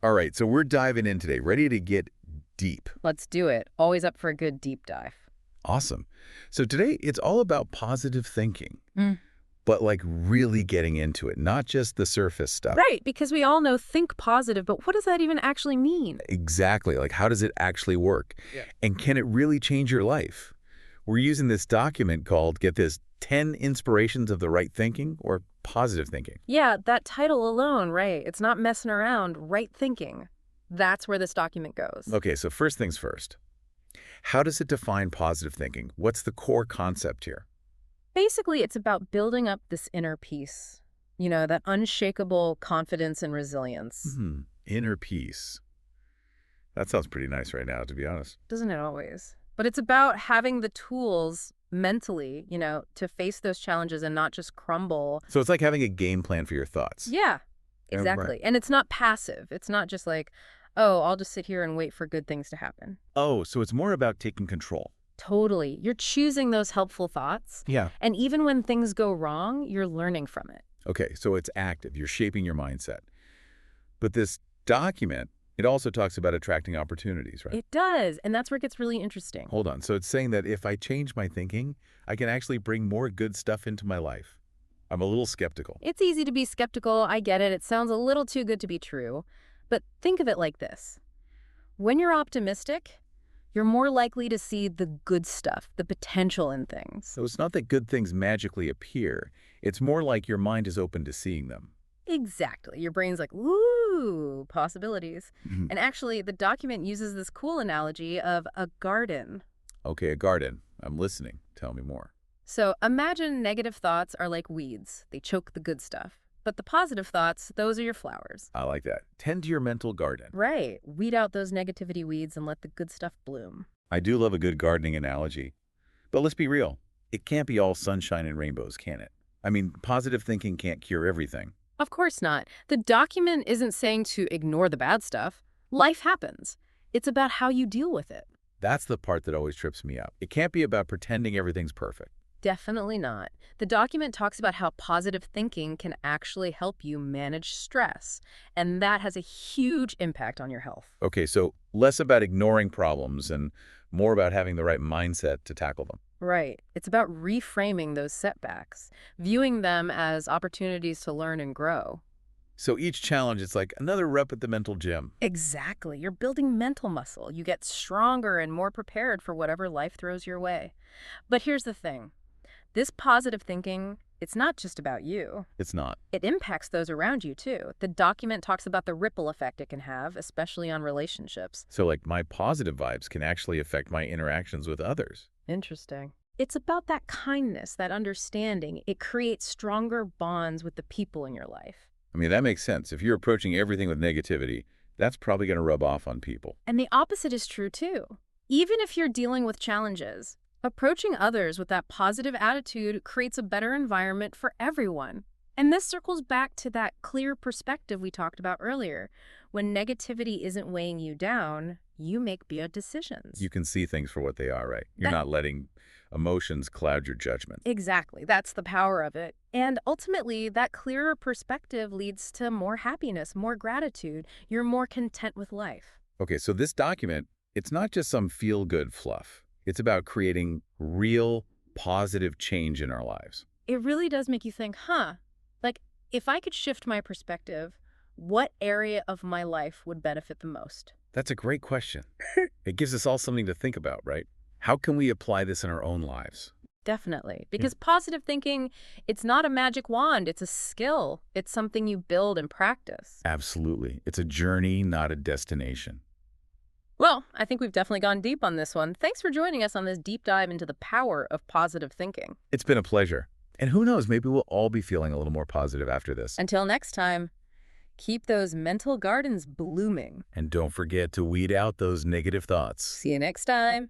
All right, so we're diving in today, ready to get deep. Let's do it. Always up for a good deep dive. Awesome. So today, it's all about positive thinking, Mm. but like really getting into it, not just the surface stuff. Right, because we all know think positive, but what does that even actually mean? Exactly. Like, how does it actually work? Yeah. And can it really change your life? We're using this document called, get this, 10 Inspirations of the Right Thinking or Positive Thinking. Yeah, that title alone, right. It's not messing around, right thinking. That's where this document goes. Okay, so first things first. How does it define positive thinking? What's the core concept here? Basically, it's about building up this inner peace, that unshakable confidence and resilience. Inner peace. That sounds pretty nice right now, to be honest. Doesn't it always? But it's about having the tools mentally, to face those challenges and not just crumble. So it's like having a game plan for your thoughts. Yeah, Yeah, exactly. right. And it's not passive. It's not just like, oh, I'll just sit here and wait for good things to happen. Oh, so it's more about taking control. Totally. You're choosing those helpful thoughts. Yeah. And even when things go wrong, you're learning from it. Okay, so it's active. You're shaping your mindset. But this document, it also talks about attracting opportunities, right? It does. And that's where it gets really interesting. Hold on. So it's saying that if I change my thinking, I can actually bring more good stuff into my life. I'm a little skeptical. It's easy to be skeptical. I get it. It sounds a little too good to be true. But think of it like this. When you're optimistic, you're more likely to see the good stuff, the potential in things. So it's not that good things magically appear. It's more like your mind is open to seeing them. Exactly. Your brain's like, ooh, possibilities. Mhm. And actually, the document uses this cool analogy of a garden. Okay, a garden. I'm listening. Tell me more. So imagine negative thoughts are like weeds. They choke the good stuff. But the positive thoughts, those are your flowers. I like that. Tend to your mental garden. Right. Weed out those negativity weeds and let the good stuff bloom. I do love a good gardening analogy. But let's be real. It can't be all sunshine and rainbows, can it? I mean, positive thinking can't cure everything. Of course not. The document isn't saying to ignore the bad stuff. Life happens. It's about how you deal with it. That's the part that always trips me up. It can't be about pretending everything's perfect. Definitely not. The document talks about how positive thinking can actually help you manage stress, and that has a huge impact on your health. Okay, so less about ignoring problems and more about having the right mindset to tackle them. Right. It's about reframing those setbacks, viewing them as opportunities to learn and grow. So each challenge, it's like another rep at the mental gym. Exactly. You're building mental muscle. You get stronger and more prepared for whatever life throws your way. But here's the thing. This positive thinking, it's not just about you. It's not. It impacts those around you, too. The document talks about the ripple effect it can have, especially on relationships. So like my positive vibes can actually affect my interactions with others. Interesting. It's about that kindness, that understanding. It creates stronger bonds with the people in your life. I mean, that makes sense. If you're approaching everything with negativity, that's probably going to rub off on people. And the opposite is true, too. Even if you're dealing with challenges, approaching others with that positive attitude creates a better environment for everyone. And this circles back to that clear perspective we talked about earlier. When negativity isn't weighing you down, you make good decisions. You can see things for what they are, right? You're not letting emotions cloud your judgment. Exactly. That's the power of it. And ultimately, that clearer perspective leads to more happiness, more gratitude. You're more content with life. Okay, so this document, it's not just some feel-good fluff. It's about creating real, positive change in our lives. It really does make you think, like, if I could shift my perspective, what area of my life would benefit the most? That's a great question. It gives us all something to think about, right? How can we apply this in our own lives? Definitely. Because positive thinking, it's not a magic wand. It's a skill. It's something you build and practice. Absolutely. It's a journey, not a destination. Well, I think we've definitely gone deep on this one. Thanks for joining us on this deep dive into the power of positive thinking. It's been a pleasure. And who knows, maybe we'll all be feeling a little more positive after this. Until next time, keep those mental gardens blooming. And don't forget to weed out those negative thoughts. See you next time.